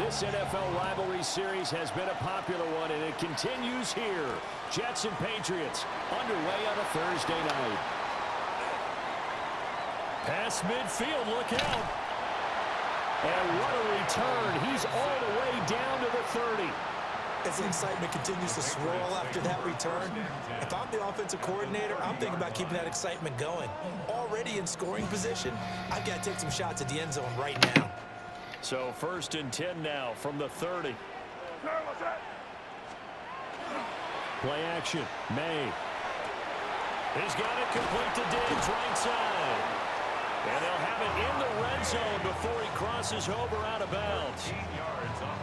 This NFL rivalry series has been a popular one, and it continues here. Jets and Patriots underway on a Thursday night. Past midfield, look out. And what a return. He's all the way down to the 30. As the excitement continues to swirl after that return, if I'm the offensive coordinator, I'm thinking about keeping that excitement going. Already in scoring position, I've got to take some shots at the end zone right now. So 1st and 10 now from the 30. Play action. May. He's got it complete to Diggs, right side. And they'll have it in the red zone before he crosses over out of bounds.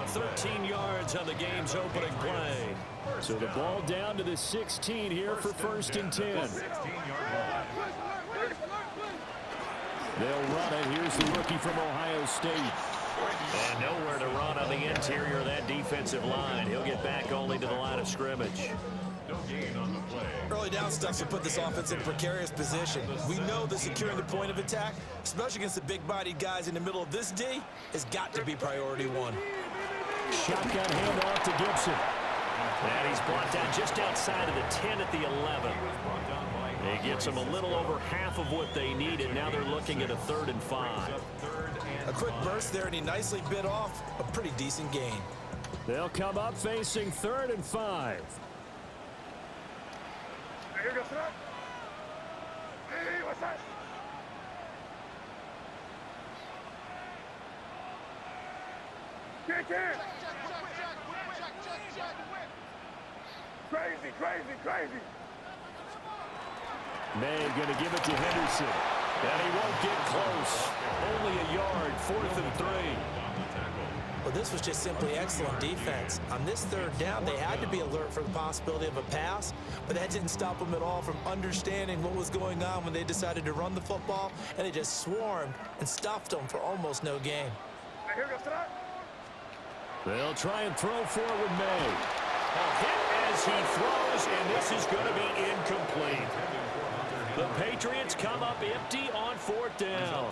13 yards on the game's opening play. So the ball down to the 16 here for 1st and 10. They'll run it. Here's the rookie from Ohio State. And nowhere to run on the interior of that defensive line. He'll get back only to the line of scrimmage. Early down stuff to put this offense in a precarious position. We know that securing the point of attack, especially against the big-bodied guys in the middle of this D, has got to be priority one. Shotgun handoff to Gibson. And he's brought down just outside of the 10 at the 11. He gets them a little over half of what they needed. Now they're looking at a 3rd and 5. A quick burst there, and he nicely bit off a pretty decent gain. They'll come up facing 3rd and 5. Crazy. May going to give it to Henderson. And he won't get close. Only a yard, 4th and 3. Well, this was just simply excellent defense. On this 3rd down, they had to be alert for the possibility of a pass, but that didn't stop them at all from understanding what was going on when they decided to run the football, and they just swarmed and stuffed them for almost no gain. They'll try and throw forward May. A hit as he throws, and this is going to be incomplete. The Patriots come up empty on 4th down.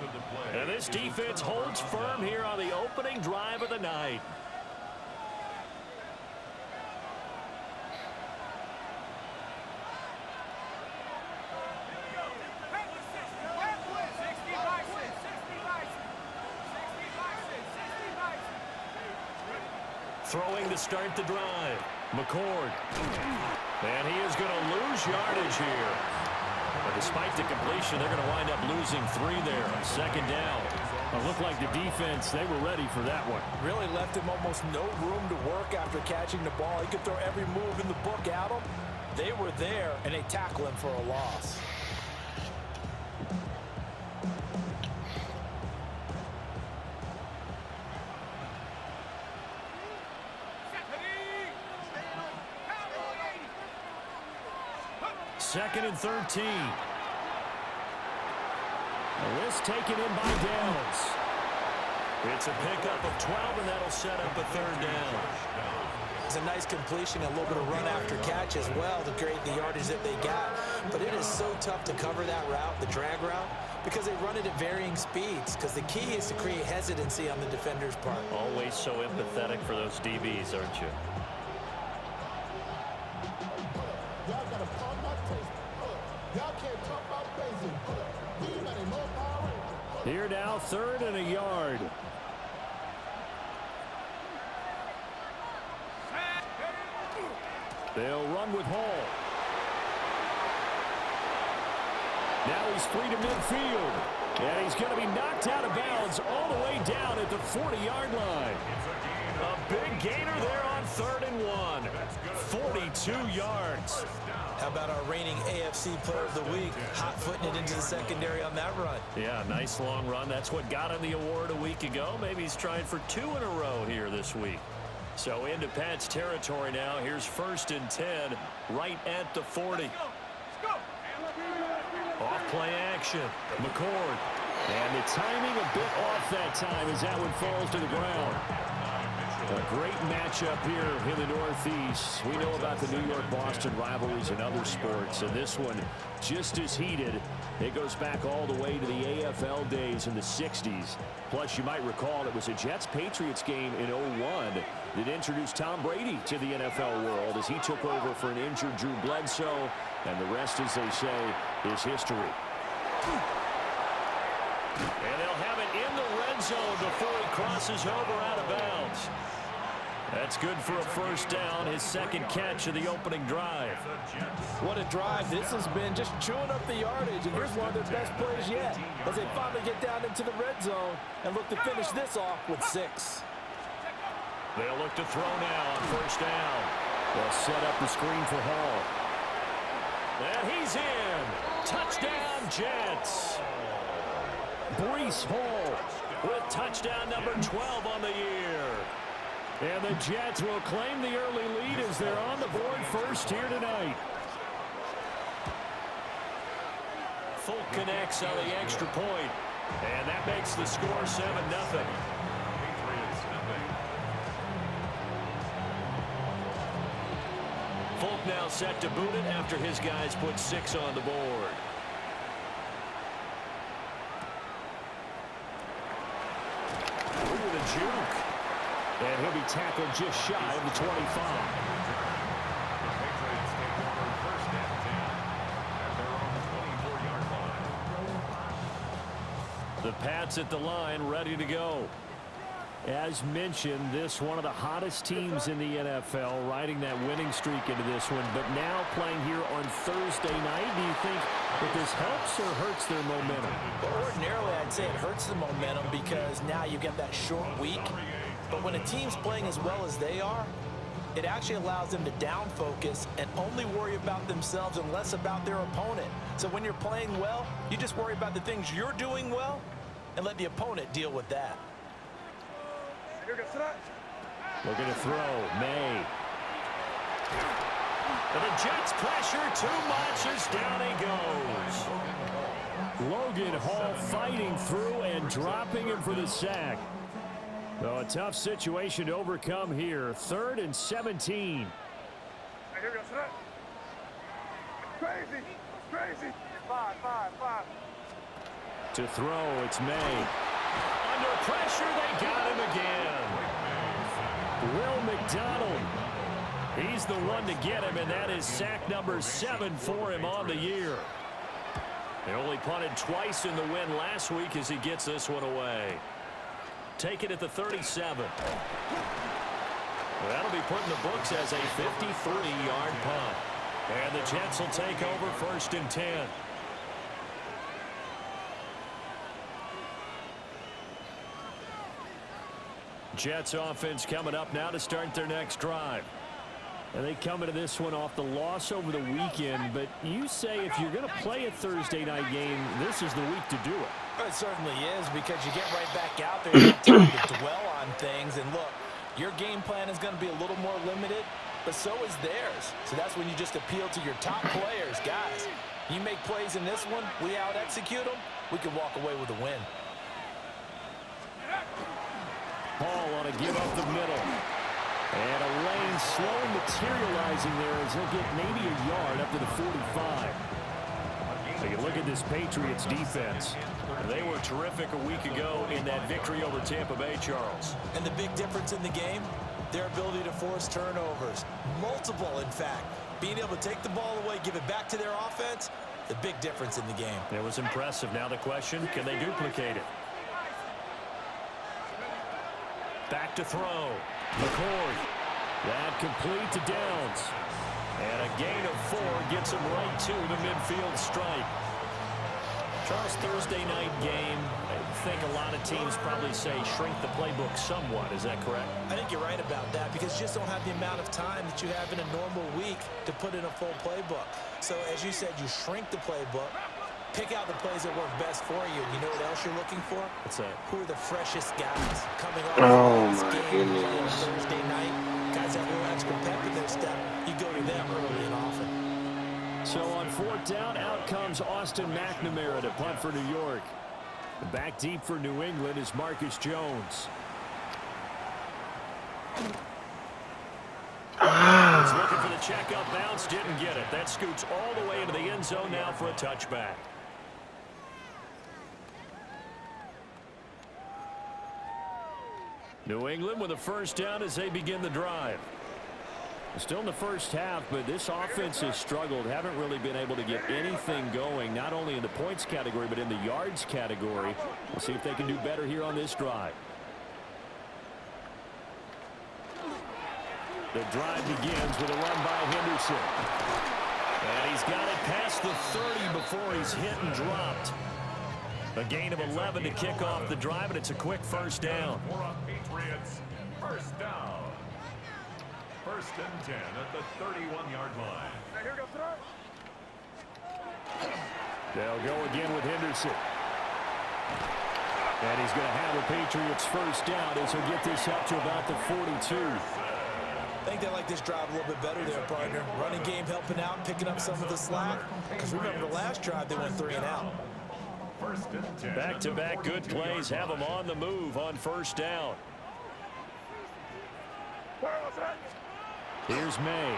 And this defense holds firm here on the opening drive of the night. Throwing to start the drive. McCord. And he is going to lose yardage here. But despite the completion, they're going to wind up losing 3 there on 2nd down. It looked like the defense, they were ready for that one. Really left him almost no room to work after catching the ball. He could throw every move in the book at him. They were there, and they tackle him for a loss. Second and 13. This taken in by Downs. It's a pickup of 12, and that'll set up a 3rd down. It's a nice completion, a little bit of run after catch as well to create the yardage that they got. But it is so tough to cover that route, the drag route, because they run it at varying speeds. Because the key is to create hesitancy on the defender's part. Always so empathetic for those DBs, aren't you? Here now, 3rd and a yard. They'll run with Hall. Now he's free to midfield. And he's going to be knocked out of bounds all the way down at the 40-yard line. A big gainer there on 3rd and 1. 42 yards. How about our reigning AFC Player of the Week, hot-footing it into the secondary on that run? Yeah, nice long run. That's what got him the award a week ago. Maybe he's trying for 2 in a row here this week. So into Pats territory now. Here's 1st and 10, right at the 40. Off play action. McCord. And the timing a bit off that time as that one falls to the ground. A great matchup here in the Northeast. We know about the New York-Boston rivalries in other sports, and this one just as heated. It goes back all the way to the AFL days in the 60s. Plus, you might recall it was a Jets-Patriots game in 01 that introduced Tom Brady to the NFL world as he took over for an injured Drew Bledsoe, and the rest, as they say, is history. And they'll have it in the red zone before he crosses over out of bounds. That's good for a first down, his second catch of the opening drive. What a drive. This has been just chewing up the yardage, and here's one of their best plays yet as they finally get down into the red zone and look to finish this off with 6. They'll look to throw now on first down. They'll set up the screen for Hall. And he's in. Touchdown, Jets. Breece Hall with touchdown number 12 on the year. And the Jets will claim the early lead as they're on the board first here tonight. Folk connects on the extra point. And that makes the score 7-0. Folk now set to boot it after his guys put 6 on the board. Ooh, the juke. And he'll be tackled just shy of the 25. The Pats at the line, ready to go. As mentioned, this one of the hottest teams in the NFL, riding that winning streak into this one, but now playing here on Thursday night. Do you think that this helps or hurts their momentum? Well, ordinarily, I'd say it hurts the momentum because now you get that short week. But when a team's playing as well as they are, it actually allows them to down focus and only worry about themselves and less about their opponent. So when you're playing well, you just worry about the things you're doing well and let the opponent deal with that. Looking to throw, May. And the Jets pressure too much as down he goes. Logan Hall fighting through and dropping him for the sack. So a tough situation to overcome here. 3rd and 17. Crazy. 5. To throw, it's May. Under pressure, they got him again. Will McDonald. He's the one to get him, and that is sack number 7 for him on the year. They only punted twice in the win last week as he gets this one away. Take it at the 37. That'll be put in the books as a 53-yard punt. And the Jets will take over 1st and 10. Jets offense coming up now to start their next drive. And they come into this one off the loss over the weekend. But you say if you're going to play a Thursday night game, this is the week to do it. It certainly is, because you get right back out there. You have time to dwell on things. And look, your game plan is going to be a little more limited, but so is theirs. So that's when you just appeal to your top players. Guys, you make plays in this one, we out-execute them, we can walk away with a win. Ball on a give up the middle. And a lane slow materializing there as he'll get maybe a yard up to the 45. Take a look at this Patriots defense. They were terrific a week ago in that victory over Tampa Bay, Charles. And the big difference in the game, their ability to force turnovers. Multiple, in fact. Being able to take the ball away, give it back to their offense, the big difference in the game. It was impressive. Now the question, can they duplicate it? Back to throw. McCoy. That complete to Downs. And a gain of 4 gets him right to the midfield stripe. Charles, Thursday night game, I think a lot of teams probably say shrink the playbook somewhat. Is that correct? I think you're right about that, because you just don't have the amount of time that you have in a normal week to put in a full playbook. So as you said, you shrink the playbook, pick out the plays that work best for you. You know what else you're looking for? What's that? Who are the freshest guys coming off Oh, this my game goodness. on Thursday night? Guys have a little extra pep in their step. You go to them early and often. So on 4th down, out comes Austin McNamara to punt for New York. Back deep for New England is Marcus Jones. He's looking for the checkup bounce, didn't get it. That scoots all the way into the end zone now for a touchback. New England with a first down as they begin the drive. Still in the first half, but this offense has struggled. Haven't really been able to get anything going, not only in the points category, but in the yards category. We'll see if they can do better here on this drive. The drive begins with a run by Henderson. And he's got it past the 30 before he's hit and dropped. A gain of 11 to kick off the drive, and it's a quick first down. Patriots, first down. First and 10 at the 31-yard line. Now here goes throw. They'll go again with Henderson. And he's going to have the Patriots first down as he'll get this up to about the 42. I think they like this drive a little bit better there, partner. Running game helping out, picking up some of the slack. Because remember the last drive, they went 3 and out. First and 10. Back-to-back good plays have them on the move on first down. Here's May.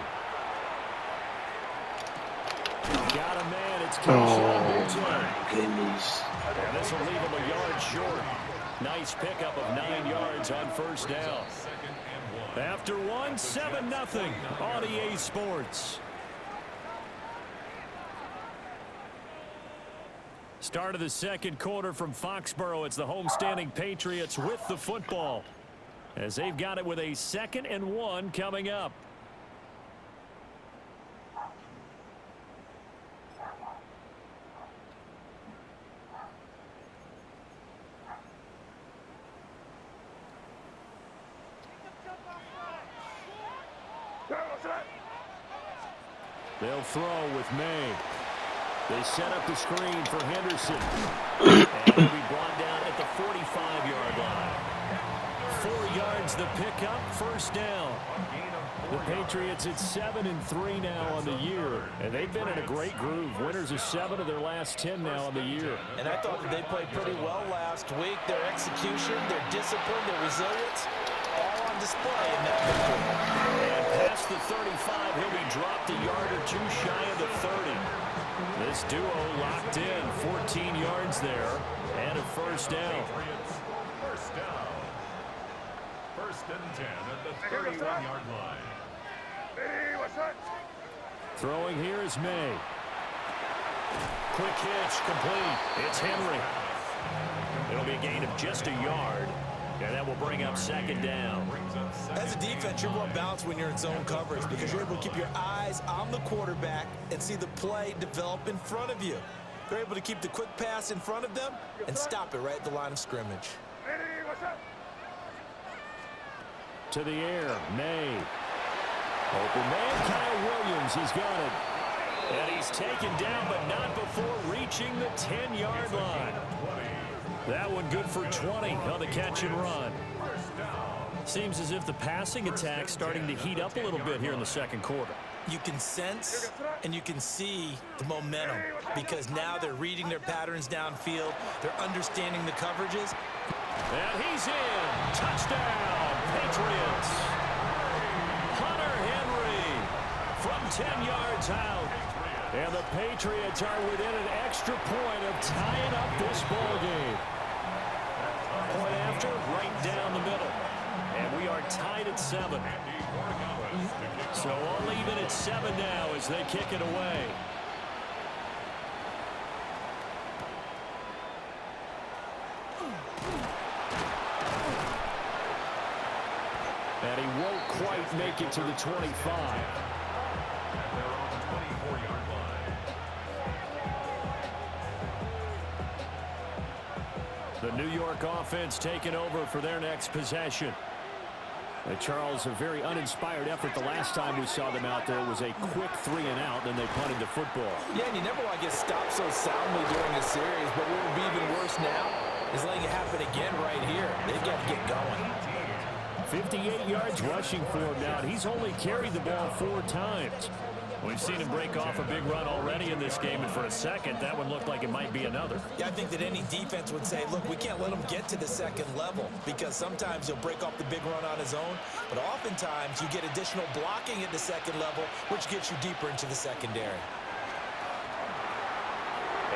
Got a man. It's Oh, my goodness. And this will leave him a yard short. Nice pickup of 9 yards on first down. After one, 7-0 on EA Sports. Start of the second quarter from Foxborough. It's the homestanding Patriots with the football, as they've got it with a 2nd and 1 coming up. They'll throw with May. They set up the screen for Henderson. And he'll be brought down at the 45-yard line. 4 yards the pickup, first down. The Patriots at 7-3 now on the year. And they've been in a great groove. Winners of 7 of their last 10 now on the year. And I thought that they played pretty well last week. Their execution, their discipline, their resilience, all on display in that victory. And past the 35, he'll be dropped a yard or 2 shy of the 30. This duo locked in, 14 yards there, and a first down. First down. First and 10 at the 31-yard line. Throwing here is May. Quick hitch, complete. It's Henry. It'll be a gain of just a yard, and that will bring up second down. As a defense, you're more balanced when you're in zone coverage because you're able to keep your eyes on the quarterback and see the play develop in front of you. They're able to keep the quick pass in front of them and stop it right at the line of scrimmage. To the air, May. Open man, Kyle Williams, he's got it. And he's taken down, but not before reaching the 10-yard line. That one good for 20 on the catch and run. Seems as if the passing attack's starting to heat up a little bit here in the second quarter. You can sense and you can see the momentum because now they're reading their patterns downfield. They're understanding the coverages. And he's in. Touchdown, Patriots. Hunter Henry from 10 yards out. And the Patriots are within an extra point of tying up this ball game. Point after, right down the middle. And we are tied at 7. So all even at 7 now as they kick it away. And he won't quite make it to the 25. The New York offense taking over for their next possession. Charles, a very uninspired effort the last time we saw them out there. It was a quick 3 and out, then they punted the football. Yeah, and you never want to get stopped so soundly during a series, but what would be even worse now is letting it happen again right here. They've got to get going. 58 yards rushing for him now, and he's only carried the ball 4 times. We've seen him break off a big run already in this game, and for a second, that one looked like it might be another. Yeah, I think that any defense would say, look, we can't let him get to the second level because sometimes he'll break off the big run on his own, but oftentimes you get additional blocking at the second level, which gets you deeper into the secondary.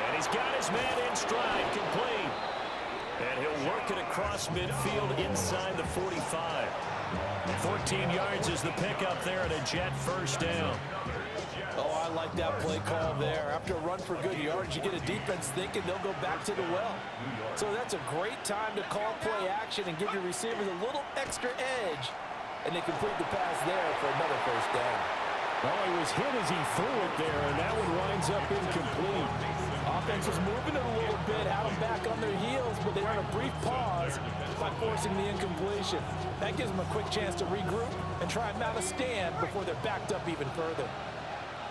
And he's got his man in stride, complete. And he'll work it across midfield inside the 45. 14 yards is the pickup there and a Jet first down. Oh, I like that play call there. After a run for good yards, you get a defense thinking they'll go back to the well. So that's a great time to call play action and give your receivers a little extra edge. And they complete the pass there for another first down. Well, he was hit as he threw it there, and that one winds up incomplete. Offense was moving it a little bit, had them back on their heels, but they earned a brief pause by forcing the incompletion. That gives them a quick chance to regroup and try and mount a stand before they're backed up even further.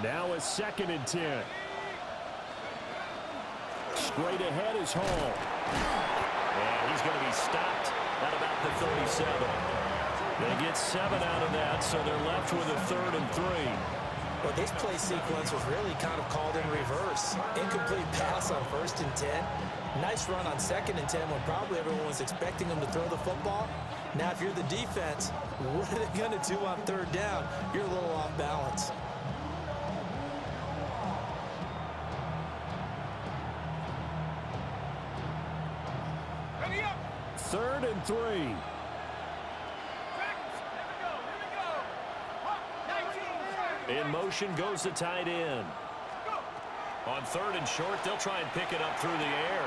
Now a 2nd and 10. Straight ahead is Hall. And he's going to be stopped at about the 37. They get 7 out of that, so they're left with a 3rd and 3. But this play sequence was really kind of called in reverse. Incomplete pass on 1st and 10. Nice run on 2nd and 10 when probably everyone was expecting them to throw the football. Now, if you're the defense, what are they going to do on 3rd down? You're a little off balance. Ready up. 3rd and 3. Here we go. Hop, 19. In motion goes the tight end. On 3rd and short, they'll try and pick it up through the air.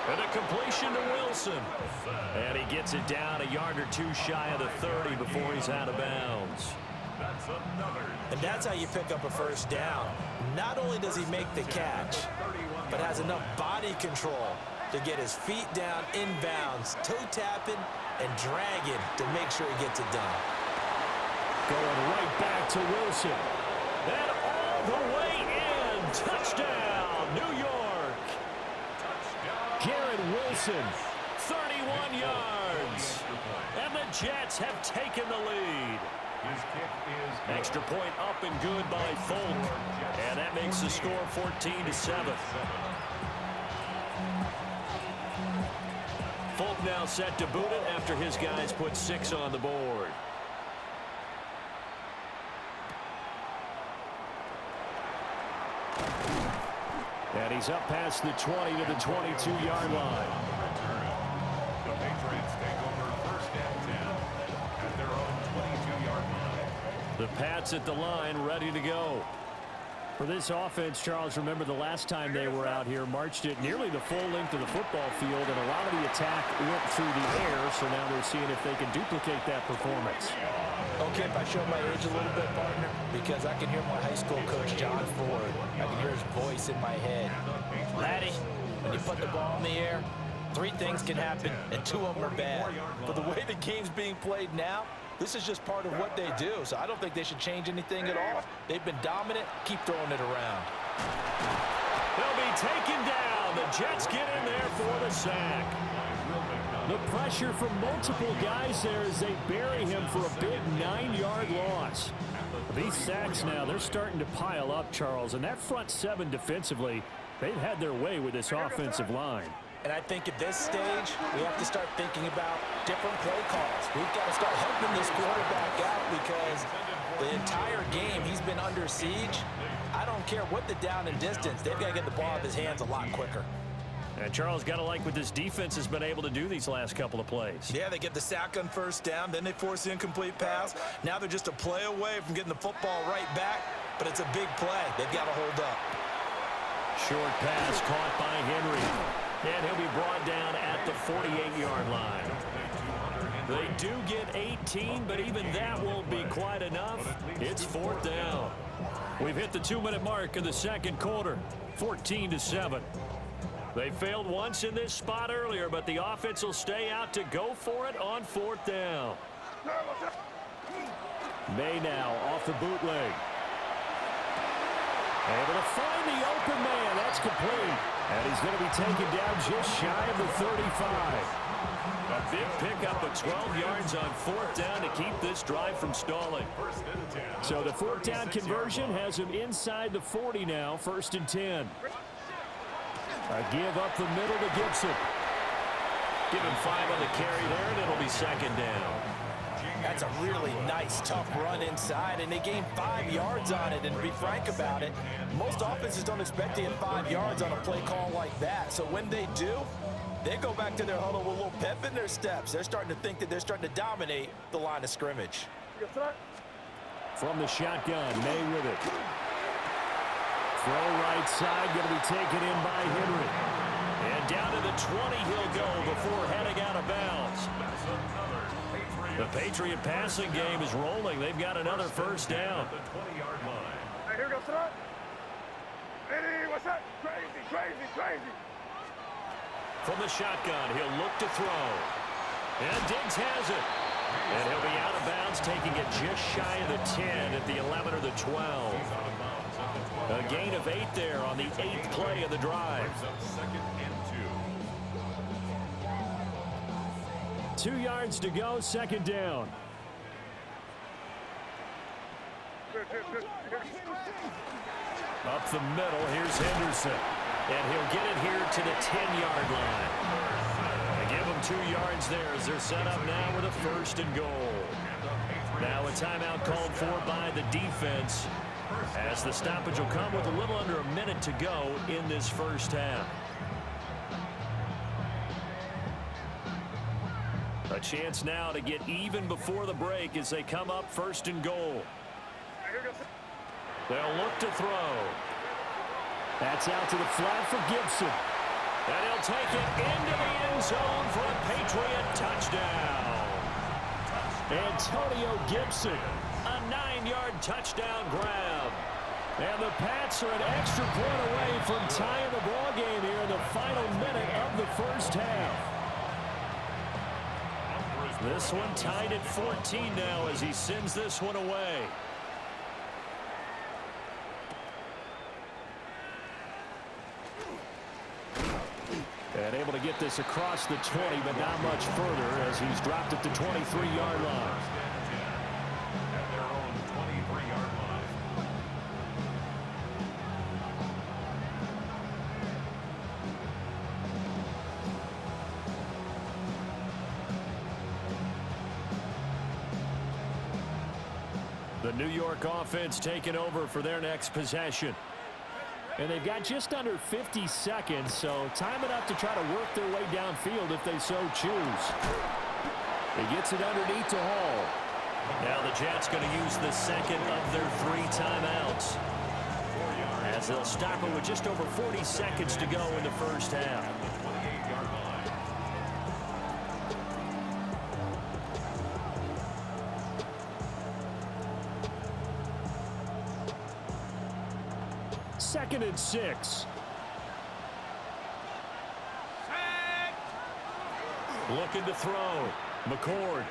And a completion to Wilson. And he gets it down a yard or two shy of the 30 before he's out of bounds. And that's how you pick up a first down. Not only does he make the catch, but has enough body control to get his feet down inbounds, toe tapping and dragging to make sure he gets it done. Going right back to Wilson. And all the way in. Touchdown, New York. Garrett Wilson, 31 yards. And the Jets have taken the lead. Extra point up and good by Folk. And that makes the score 14-7. Folk now set to boot it after his guys put 6 on the board. And he's up past the 20 to the 22-yard line. The Patriots take over 1st and 10 at their own 22-yard line. The Pats at the line, ready to go. For this offense, Charles, remember the last time they were out here, marched it nearly the full length of the football field, and a lot of the attack went through the air, so now they're seeing if they can duplicate that performance. Okay, if I show my age a little bit, partner, because I can hear my high school coach, John Ford. I can hear his voice in my head. Laddie, when you put the ball in the air, 3 things can happen, and 2 of them are bad. But the way the game's being played now, this is just part of what they do, so I don't think they should change anything at all. They've been dominant. Keep throwing it around. They'll be taken down. The Jets get in there for the sack. The pressure from multiple guys there as they bury him for a big 9-yard loss. These sacks now, they're starting to pile up, Charles, and that front 7 defensively, they've had their way with this offensive line. And I think at this stage, we have to start thinking about different play calls. We've got to start helping this quarterback out because the entire game he's been under siege. I don't care what the down and distance. They've got to get the ball out of his hands a lot quicker. And Charles, got to like what this defense has been able to do these last couple of plays. Yeah, they get the sack on 1st down, then they force the incomplete pass. Now they're just a play away from getting the football right back, but it's a big play. They've got to hold up. Short pass caught by Henry. And he'll be brought down at the 48-yard line. They do get 18, but even that won't be quite enough. It's 4th down. We've hit the 2-minute mark of the 2nd quarter, 14-7. They failed once in this spot earlier, but the offense will stay out to go for it on 4th down. May now off the bootleg. Able to find the open man. That's complete. And he's going to be taken down just shy of the 35. A big pickup of 12 yards on fourth down to keep this drive from stalling. So the fourth down conversion has him inside the 40 now, 1st and 10. A give up the middle to Gibson. Give him 5 on the carry there, and it'll be 2nd down. That's a really nice, tough run inside, and they gained 5 yards on it. And to be frank about it, most offenses don't expect to get 5 yards on a play call like that. So when they do, they go back to their huddle with a little pep in their steps. They're starting to think that they're starting to dominate the line of scrimmage. From the shotgun, May with it. Throw right side, going to be taken in by Henry. And down to the 20 he'll go before heading out of bounds. The Patriot passing game is rolling. They've got another 1st down. Hey, here goes throw. Hey, what's that? Crazy, crazy, crazy. From the shotgun, he'll look to throw. And Diggs has it. And he'll be out of bounds, taking it just shy of the 10 at the 11 or the 12. A gain of 8 there on the 8th play of the drive. 2 yards to go, 2nd down. Up the middle, here's Henderson. And he'll get it here to the 10-yard line. They give him 2 yards there as they're set up now with a 1st and goal. Now a timeout called for by the defense, as the stoppage will come with a little under a minute to go in this 1st half. A chance now to get even before the break as they come up 1st and goal. They'll look to throw. That's out to the flat for Gibson. And he'll take it into the end zone for a Patriot touchdown. Antonio Gibson, a 9-yard touchdown grab. And the Pats are an extra point away from tying the ball game here in the final minute of the 1st half. This one tied at 14 now as he sends this one away. And able to get this across the 20, but not much further as he's dropped at the 23-yard line. At their own 23-yard line. The New York offense taking over for their next possession. And they've got just under 50 seconds, so time enough to try to work their way downfield if they so choose. He gets it underneath to Hall. Now the Jets going to use the 2nd of their 3 timeouts, as they'll stop it with just over 40 seconds to go in the 1st half. 28-yard line. 2nd and 6. Looking to throw. McCord.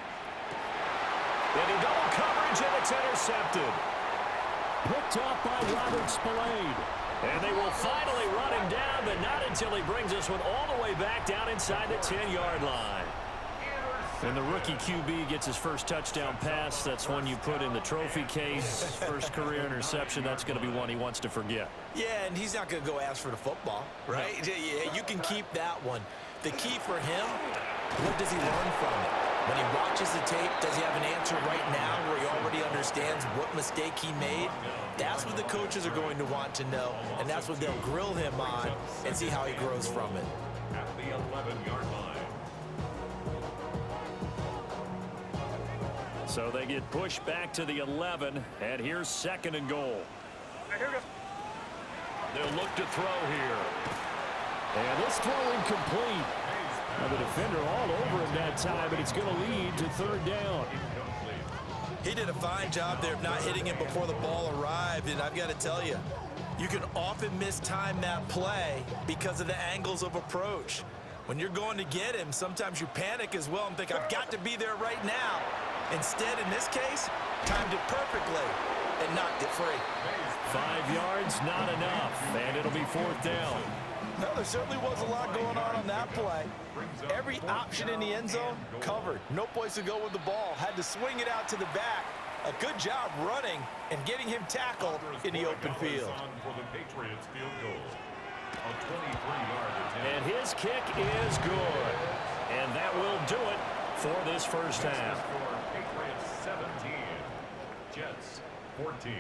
And he double coverage, and it's intercepted. Picked off by Robert Spillane. And they will finally run him down, but not until he brings this one all the way back down inside the 10-yard line. When the rookie QB gets his first touchdown pass, that's one you put in the trophy case. First career interception, that's going to be one he wants to forget. Yeah, and he's not going to go ask for the football, right? No. Yeah, you can keep that one. The key for him, what does he learn from it? When he watches the tape, does he have an answer right now where he already understands what mistake he made? That's what the coaches are going to want to know, and that's what they'll grill him on and see how he grows from it. At the 11-yard line. So they get pushed back to the 11, and here's 2nd and goal. They'll look to throw here. And this throw incomplete. Now the defender all over him that time, but it's going to lead to 3rd down. He did a fine job there of not hitting him before the ball arrived, and I've got to tell you, you can often mistime that play because of the angles of approach. When you're going to get him, sometimes you panic as well and think, I've got to be there right now. Instead, in this case, timed it perfectly. and knocked it free. 5 yards, not enough, and it'll be 4th down. No, there certainly was a lot going on that play. Every option in the end zone covered. No place to go with the ball. Had to swing it out to the back. A good job running and getting him tackled in the open field. And his kick is good. And that will do it for this first half. Patriots 17, Jets 14.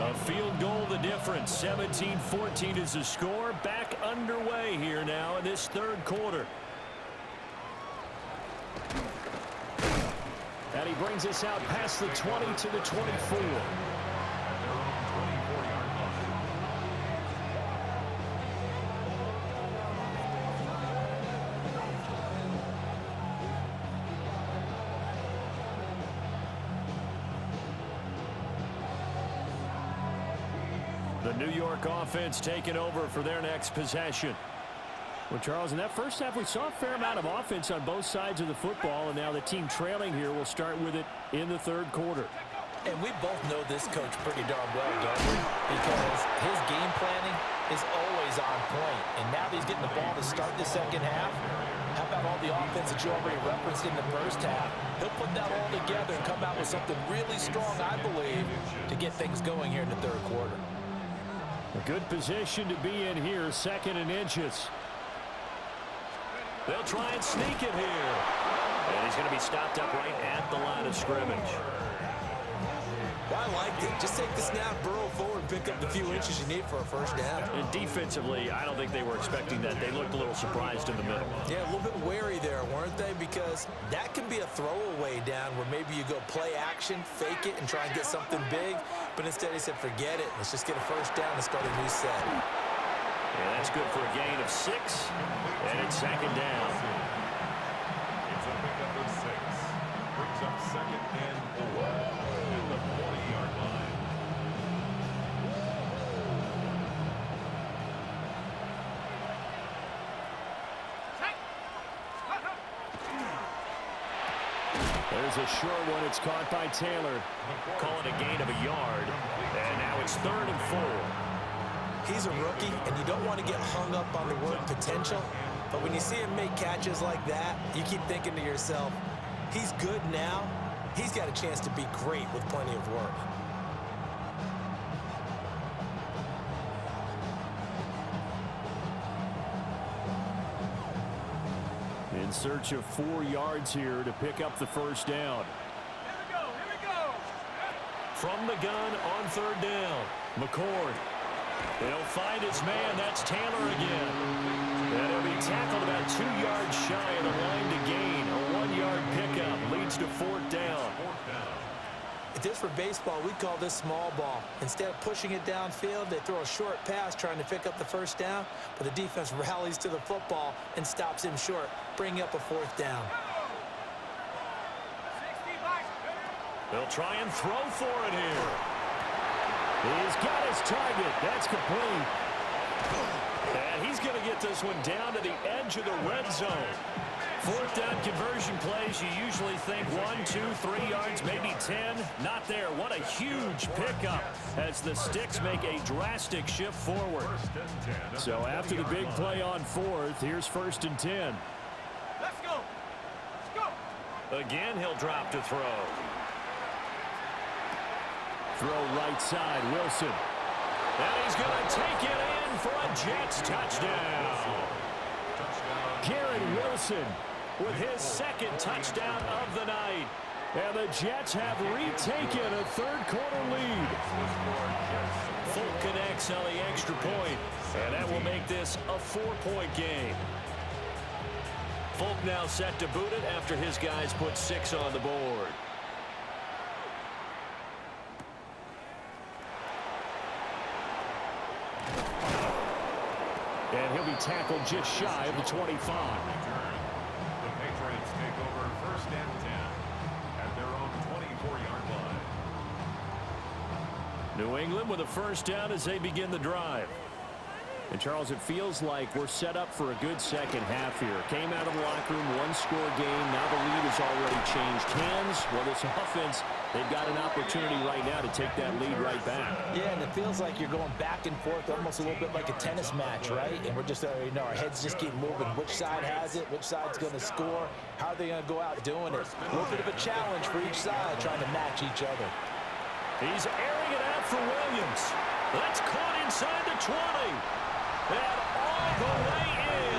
A field goal the difference. 17-14 is the score. Back underway here now in this 3rd quarter. And he brings us out past the 20 to the 24. The New York offense taking over for their next possession. Well, Charles, in that first half, we saw a fair amount of offense on both sides of the football, and now the team trailing here will start with it in the 3rd quarter. And we both know this coach pretty darn well, don't we? Because his game planning is always on point. And now that he's getting the ball to start the 2nd half, how about all the offense that you already referenced in the first half? He'll put that all together and come out with something really strong, I believe, to get things going here in the 3rd quarter. A good position to be in here, 2nd and inches. They'll try and sneak it here. And he's going to be stopped up right at the line of scrimmage. I liked it. Just take the snap, burrow forward, and pick up the few inches you need for a first down. And defensively, I don't think they were expecting that. They looked a little surprised in the middle. Yeah, a little bit wary there, weren't they? Because that can be a throwaway down where maybe you go play action, fake it, and try and get something big. But instead, he said, forget it. Let's just get a first down and start a new set. Yeah, that's good for a gain of 6. And it's 2nd down. It's a pickup of 6. Brings up 2nd and 4 at the 40-yard line. There's a short one. It's caught by Taylor. Calling a gain of a yard. And now it's 3rd and 4. He's a rookie, and you don't want to get hung up on the word potential. But when you see him make catches like that, you keep thinking to yourself, he's good now. He's got a chance to be great with plenty of work. In search of 4 yards here to pick up the first down. Here we go. From the gun on 3rd down. McCord. They'll find his man. That's Taylor again. And he'll be tackled about 2 yards shy of the line to gain. A 1-yard pickup leads to 4th down. If this were baseball, we'd call this small ball. Instead of pushing it downfield, they throw a short pass trying to pick up the first down, but the defense rallies to the football and stops him short, bringing up a 4th down. They'll try and throw for it here. He's got his target. That's complete. And he's going to get this one down to the edge of the red zone. 4th down conversion plays, you usually think 1, 2, 3 yards, maybe 10. Not there. What a huge pickup as the Sticks make a drastic shift forward. So after the big play on 4th, here's 1st and 10. Let's go. Let's go. Again, he'll drop to throw. Throw right side, Wilson. And he's going to take it in for a Jets touchdown. Garrett Wilson with his 2nd touchdown of the night. And the Jets have retaken a 3rd quarter lead. Folk connects on the extra point, and that will make this a 4-point game. Folk now set to boot it after his guys put 6 on the board. And he'll be tackled just shy of the 25. The Patriots take over 1st and 10 at their own 24-yard line. New England with a first down as they begin the drive. And, Charles, it feels like we're set up for a good second half here. Came out of the locker room, one-score game. Now the lead has already changed hands. Well, this offense, they've got an opportunity right now to take that lead right back. Yeah, and it feels like you're going back and forth almost a little bit like a tennis match, right? And we're just already know our heads just keep moving. Which side has it? Which side's going to score? How are they going to go out doing it? A little bit of a challenge for each side trying to match each other. He's airing it out for Williams. That's caught inside the 20. And all the way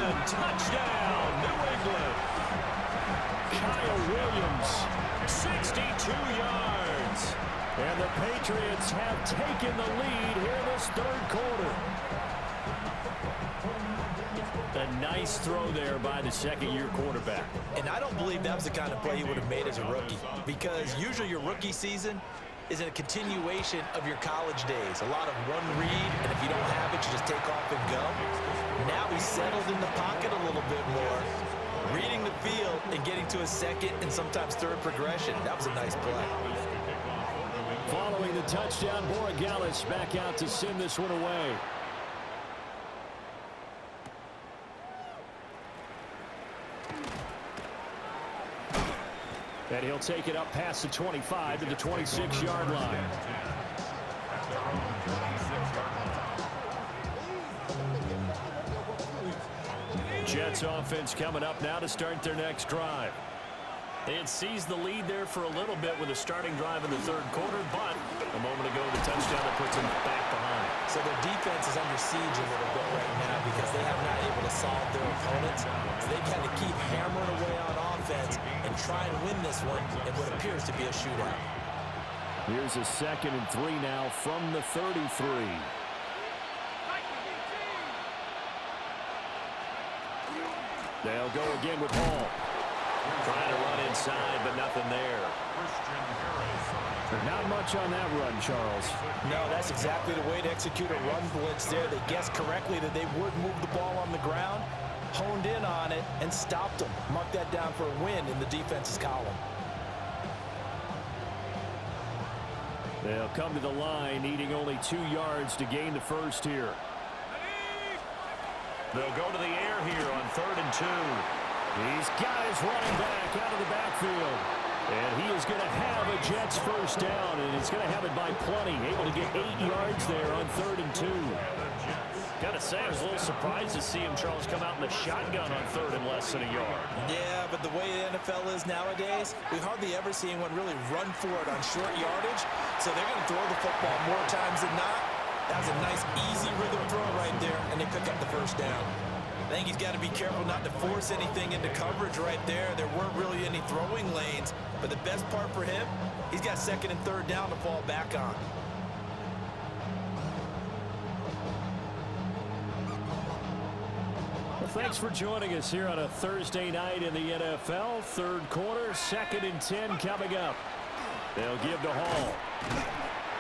in. Touchdown, New England. Kyle Williams, 62 yards. And the Patriots have taken the lead here in this third quarter. A nice throw there by the second-year quarterback. And I don't believe that was the kind of play he would have made as a rookie, because usually your rookie season is a continuation of your college days. A lot of one read, and if you don't have it, you just take off and go. Now he's settled in the pocket a little bit more, reading the field and getting to a second and sometimes third progression. That was a nice play. Following the touchdown, Borregales back out to send this one away. And he'll take it up past the 25 to the 26-yard line. Jets offense coming up now to start their next drive. They had seized the lead there for a little bit with a starting drive in the third quarter, but a moment ago the touchdown that puts them back behind. So their defense is under siege a little bit right now because they have not able to solve their opponents. So they kind of keep hammering away on offense and try and win this one in what appears to be a shootout. Here's a 2nd and 3 now from the 33. They'll go again with Hall. Trying to run inside, but nothing there. Not much on that run, Charles. No, that's exactly the way to execute a run blitz there. They guessed correctly that they would move the ball on the ground, honed in on it, and stopped them. Mark that down for a win in the defense's column. They'll come to the line, needing only 2 yards to gain the first here. They'll go to the air here on 3rd and 2. He's got his running back out of the backfield. And he is going to have a Jets first down, and he's going to have it by plenty. Able to get 8 yards there on 3rd and 2. Got to say, I was a little surprised to see him, Charles, come out in the shotgun on 3rd and less than a yard. Yeah, but the way the NFL is nowadays, we hardly ever see anyone really run for it on short yardage. So they're going to throw the football more times than not. That was a nice, easy rhythm throw right there, and they pick up the first down. I think he's got to be careful not to force anything into coverage right there. There weren't really any throwing lanes, but the best part for him, he's got 2nd and 3rd down to fall back on. Well, thanks for joining us here on a Thursday night in the NFL. Third quarter, 2nd and 10 coming up. They'll give to Hall.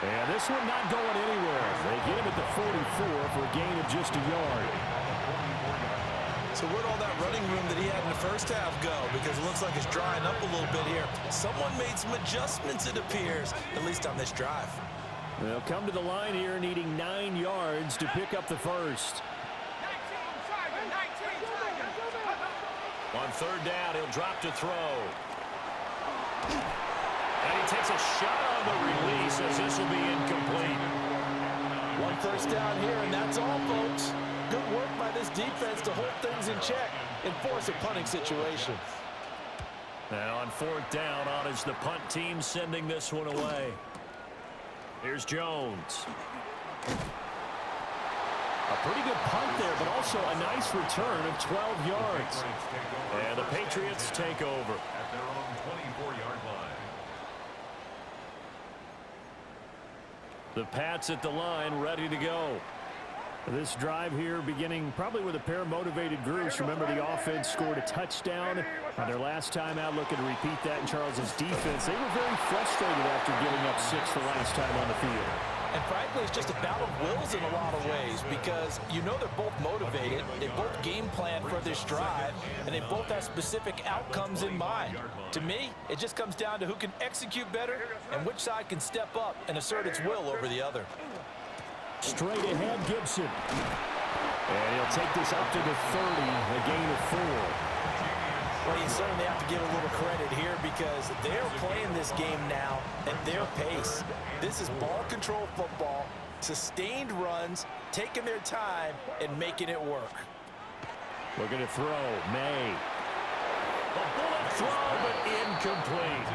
And this one not going anywhere. They get him at the 44 for a gain of just a yard. So where'd all that running room that he had in the first half go? Because it looks like it's drying up a little bit here. Someone made some adjustments, it appears, at least on this drive. They'll come to the line here needing 9 yards to pick up the first. On 3rd down, he'll drop to throw. And he takes a shot on the release as this will be incomplete. 1 first down here, and that's all, folks. Good work by this defense to hold things in check and force a punting situation. Now on 4th down, on is the punt team sending this one away. Here's Jones. A pretty good punt there, but also a nice return of 12 yards. And the Patriots take over. At their own 24-yard line. The Pats at the line, ready to go. This drive here beginning probably with a pair of motivated groups. Remember, the offense scored a touchdown on their last time out, looking to repeat that in Charles's defense. They were very frustrated after giving up 6 the last time on the field. And frankly, it's just a battle of wills in a lot of ways because you know they're both motivated, they both game plan for this drive, and they both have specific outcomes in mind. To me, it just comes down to who can execute better and which side can step up and assert its will over the other. Straight ahead, Gibson. And he'll take this up to the 30, a gain of 4. Well, you certainly have to give a little credit here because they're playing this game now at their pace. This is ball control football, sustained runs, taking their time, and making it work. Looking to throw, May. A bullet throw, but incomplete.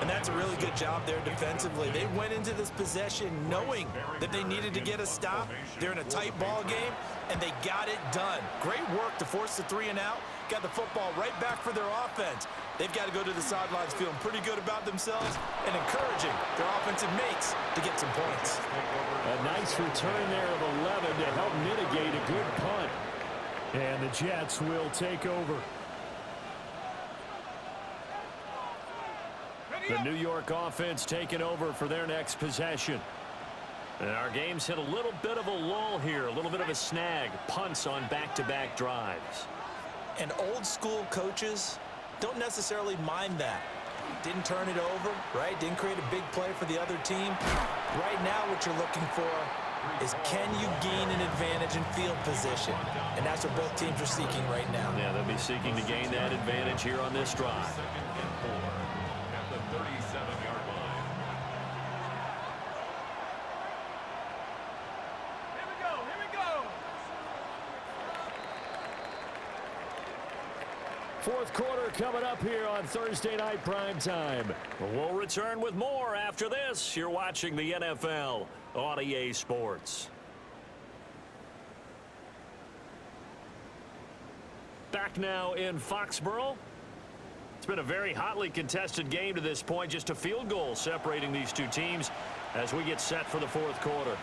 And that's a really good job there defensively. They went into this possession knowing that they needed to get a stop. They're in a tight ball game, and they got it done. Great work to force the 3 and out. Got the football right back for their offense. They've got to go to the sidelines feeling pretty good about themselves and encouraging their offensive mates to get some points. A nice return there of 11 to help mitigate a good punt. And the Jets will take over. The New York offense taking over for their next possession. And our game's hit a little bit of a lull here, a little bit of a snag. Punts on back-to-back drives. And old school coaches don't necessarily mind that. Didn't turn it over, right? Didn't create a big play for the other team. Right now what you're looking for is can you gain an advantage in field position? And that's what both teams are seeking right now. Yeah, they'll be seeking to gain that advantage here on this drive. Second and 4 at the 37-yard line. Here we go, here we go. Fourth quarter coming up here on Thursday Night Primetime. We'll return with more after this. You're watching the NFL on EA Sports. Back now in Foxborough. It's been a very hotly contested game to this point. Just a field goal separating these two teams as we get set for the fourth quarter.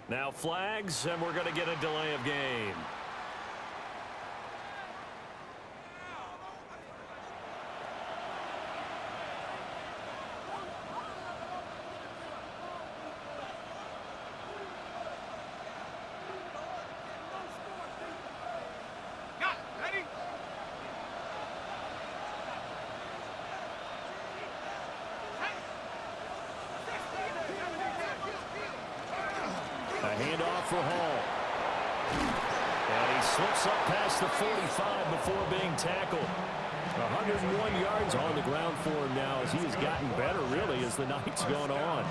Now flags, and we're going to get a delay of game. Got it, ready? A handoff for Hall. And he slips up past the 45 before being tackled. 101 yards on the ground for him now as he has gotten better, really, as the night's gone on.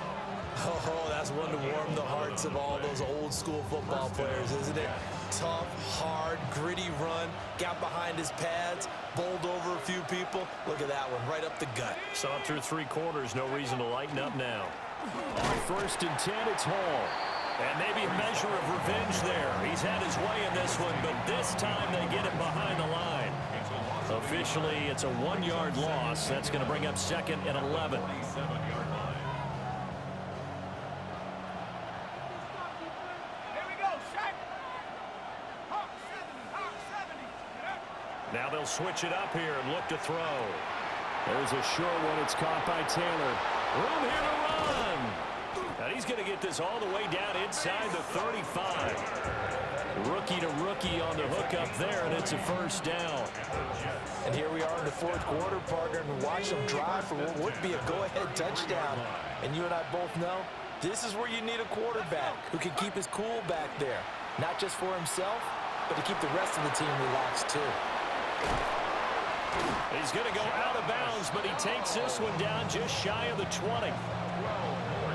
Oh, that's one to warm the hearts of all those old school football players, isn't it? Tough, hard, gritty run, got behind his pads, bowled over a few people. Look at that one, right up the gut. Saw through three quarters, no reason to lighten up now. On 1st and 10, it's Hall. And maybe a measure of revenge there. He's had his way in this one, but this time they get him behind the line. Officially, it's a 1-yard loss. That's going to bring up second and 11. 27-yard line. Here we go, Shaq. Hawk 70. Now they'll switch it up here and look to throw. There's a short one. It's caught by Taylor. Room here to run. And he's going to get this all the way down inside the 35. Rookie to rookie on the hookup there, and it's a first down. And here we are in the fourth quarter, partner, and watch them drive for what would be a go-ahead touchdown. And you and I both know this is where you need a quarterback who can keep his cool back there, not just for himself, but to keep the rest of the team relaxed too. He's going to go out of bounds, but he takes this one down just shy of the 20.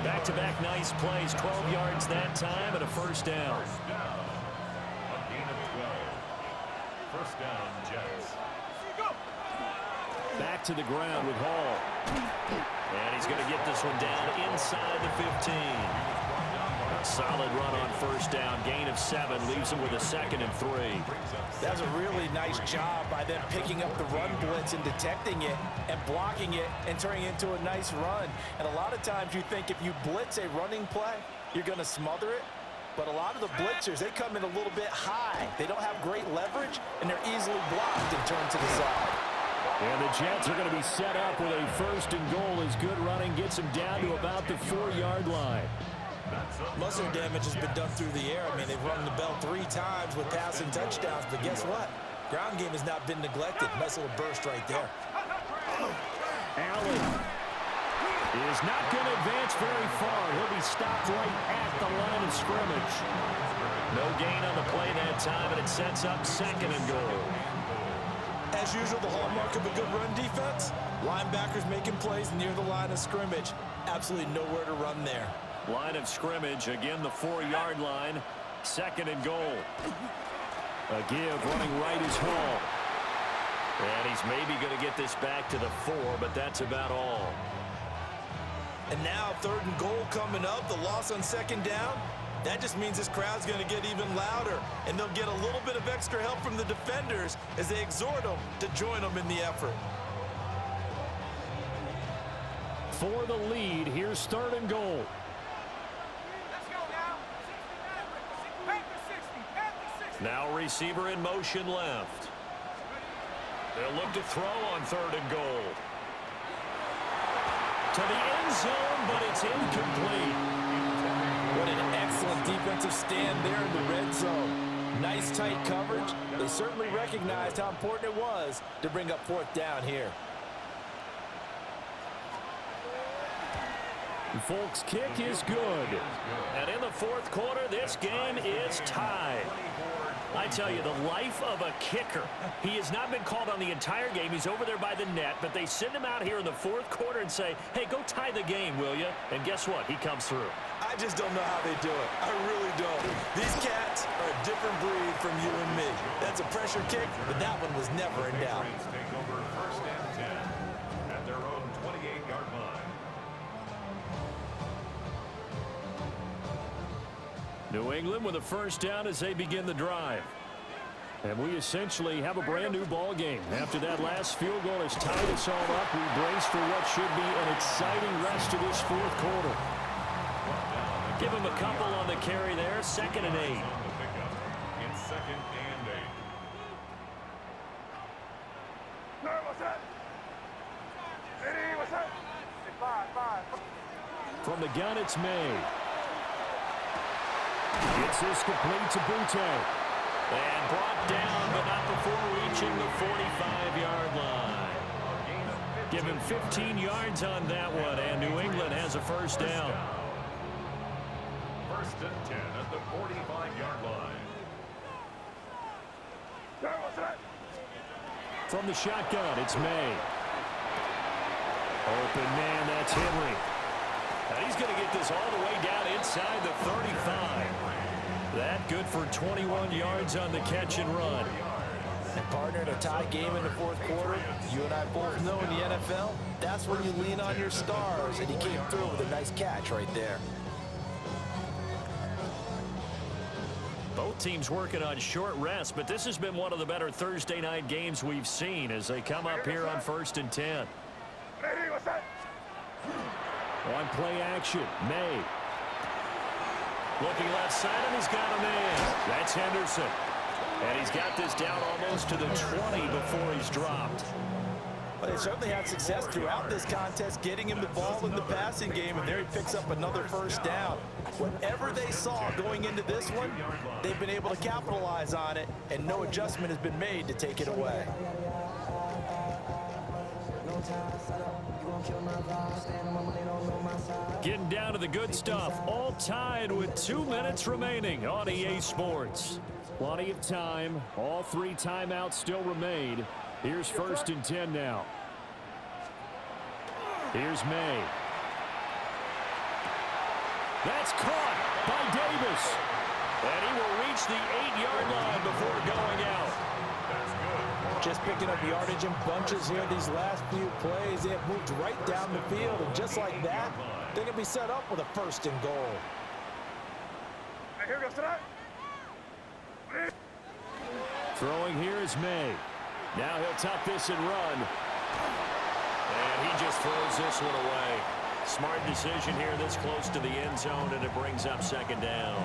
Back-to-back nice plays, 12 yards that time, and a first down. A gain of 12. First down, Jets. Back to the ground with Hall. And he's going to get this one down inside the 15. A solid run on first down. Gain of 7 leaves him with a 2nd and 3. That was a really nice job by them picking up the run blitz and detecting it and blocking it and turning it into a nice run. And a lot of times you think if you blitz a running play, you're going to smother it. But a lot of the blitzers, they come in a little bit high. They don't have great leverage, and they're easily blocked and turned to the side. And the Jets are going to be set up with a first and goal as good running gets them down to about the 4-yard line. Muscle damage has been done through the air. I mean, they've rung the bell 3 times with passing touchdowns, but guess what? Ground game has not been neglected. Nice little burst right there. Allen is not going to advance very far. He'll be stopped right at the line of scrimmage. No gain on the play that time, and it sets up 2nd and goal. As usual, the hallmark of a good run defense, linebackers making plays near the line of scrimmage. Absolutely nowhere to run there. Line of scrimmage, again the 4-yard line, 2nd and goal. A give running right is Hall. And he's maybe going to get this back to the 4, but that's about all. And now 3rd and goal coming up, the loss on 2nd down. That just means this crowd's going to get even louder, and they'll get a little bit of extra help from the defenders as they exhort them to join them in the effort. For the lead, here's 3rd and goal. Let's go now. 69, Panther 60. Now receiver in motion left. They'll look to throw on 3rd and goal. To the end zone, but it's incomplete. What an excellent defensive stand there in the red zone. Nice tight coverage. They certainly recognized how important it was to bring up 4th down here. Folks, kick is good. And in the 4th quarter, this game is tied. I tell you, the life of a kicker. He has not been called on the entire game. He's over there by the net, but they send him out here in the 4th quarter and say, hey, go tie the game, will you? And guess what? He comes through. I just don't know how they do it. I really don't. These cats are a different breed from you and me. That's a pressure kick, but that one was never in doubt. Take over 1st and 10 at their own 28-yard line. New England with a first down as they begin the drive. And we essentially have a brand new ball game. After that last field goal has tied us all up, we brace for what should be an exciting rest of this 4th quarter. Give him a couple on the carry there, 2nd and 8. In 2nd and 8. No, what's that? Eddie, what's that? 5. From the gun, it's May. Gets this complete to Butte. And brought down, but not before reaching the 45-yard line. Give him 15 yards on that one, and New England has a first down. 1st and 10 at the 45-yard line. No, what's that? From the shotgun, it's May. Open man, that's Henry. And he's going to get this all the way down inside the 35. That good for 21 yards on the catch and run. And partner, in a tie game in the 4th quarter, you and I both know in the NFL, that's when you lean on your stars, and he came through with a nice catch right there. Both teams working on short rest, but this has been one of the better Thursday night games we've seen as they come up here on 1st and 10. Ready, what's that? On play action, May. Looking left side, and he's got a man. That's Henderson. And he's got this down almost to the 20 before he's dropped. Well, they certainly had success throughout this contest, getting him the ball in the passing game, and there he picks up another first down. Whatever they saw going into this one, they've been able to capitalize on it, and no adjustment has been made to take it away. Getting down to the good stuff, all tied with 2 minutes remaining on EA Sports. Plenty of time. All 3 timeouts still remain. Here's 1st and 10 now. Here's May. That's caught by Davis. And he will reach the 8-yard line before going out. Just picking up yardage in bunches here these last few plays. They have moved right down the field, and just like that, they're going to be set up with a 1st and goal. Here goes tonight. Throwing here is May. Now he'll tuck this and run. And he just throws this one away. Smart decision here this close to the end zone, and it brings up 2nd down.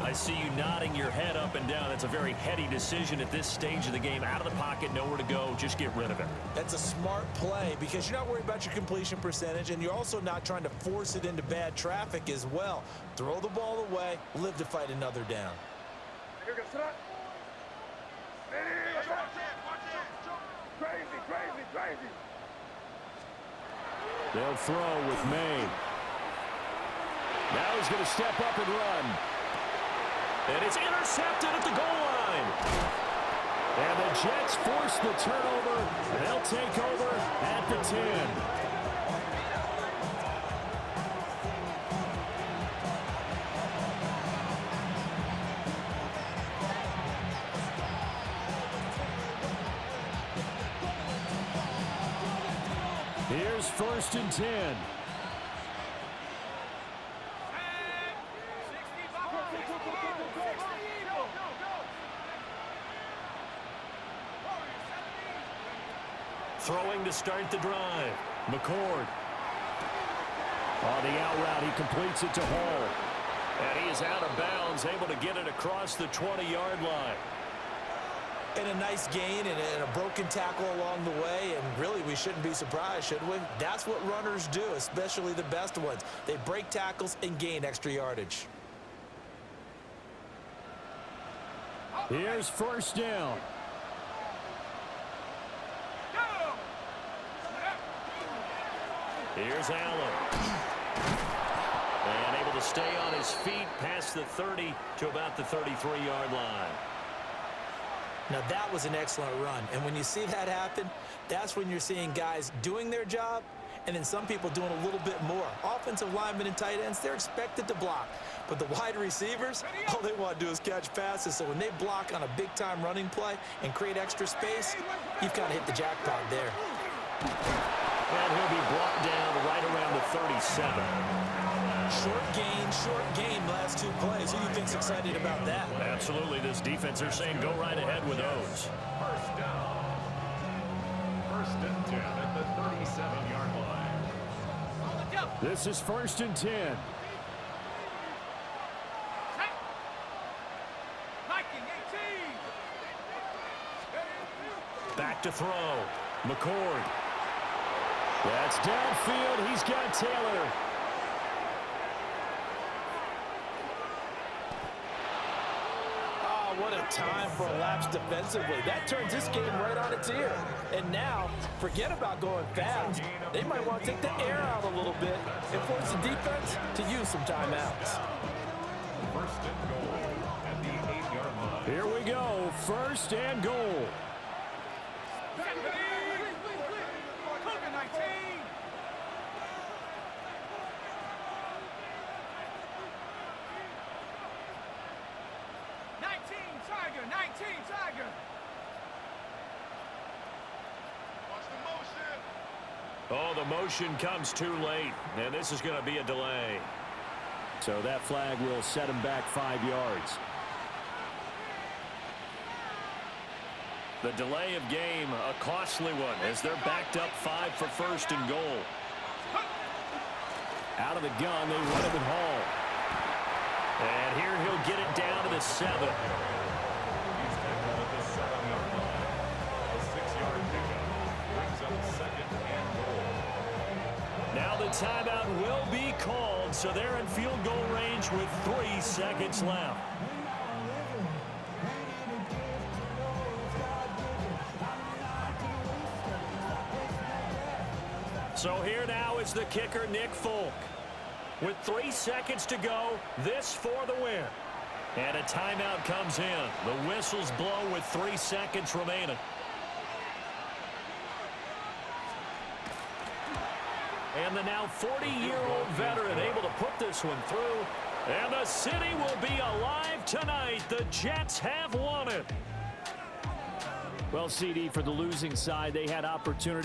I see you nodding your head up and down. That's a very heady decision at this stage of the game. Out of the pocket, nowhere to go. Just get rid of it. That's a smart play because you're not worried about your completion percentage, and you're also not trying to force it into bad traffic as well. Throw the ball away, live to fight another down. Here goes tonight. Ready, what's that? Crazy, crazy, crazy. They'll throw with May. Now he's going to step up and run. And it's intercepted at the goal line. And the Jets force the turnover. They'll take over at the 10. Here's 1st and 10. Throwing to start the drive. McCord. On the out route, he completes it to Hall. And he is out of bounds, able to get it across the 20-yard line. And a nice gain and a broken tackle along the way, and really we shouldn't be surprised, should we? That's what runners do, especially the best ones. They break tackles and gain extra yardage. Here's 1st down. Here's Allen. And able to stay on his feet past the 30 to about the 33-yard line. Now that was an excellent run, and when you see that happen, that's when you're seeing guys doing their job and then some people doing a little bit more. Offensive linemen and tight ends, they're expected to block, but the wide receivers, all they want to do is catch passes. So when they block on a big-time running play and create extra space, you've kind of hit the jackpot there. And he'll be brought down right around the 37. Short gain last 2 plays. Who do you think's excited about that? Absolutely. This defense are saying go right ahead with those. 1st down. 1st and 10 at the 37-yard line. This is 1st and 10. Back to throw. McCord. That's downfield. He's got Taylor. What a time for a lapse defensively. That turns this game right on its ear. And now, forget about going fast. They might want to take the air out a little bit and force the defense to use some timeouts. 1st and goal at the 8-yard line. Here we go. 1st and goal. Oh, the motion comes too late, and this is going to be a delay. So that flag will set him back 5 yards. The delay of game, a costly one, as they're backed up 5 for first and goal. Out of the gun, they run him at Hall. And here he'll get it down to the 7. He's tackled at the 7-yard line. A 6-yard pickup brings up second and goal. Now the timeout will be called, so they're in field goal range with 3 seconds left. So here now is the kicker, Nick Folk. With 3 seconds to go, this for the win. And a timeout comes in. The whistles blow with 3 seconds remaining. And the now 40-year-old veteran able to put this one through. And the city will be alive tonight. The Jets have won it. Well, CD, for the losing side, they had opportunity.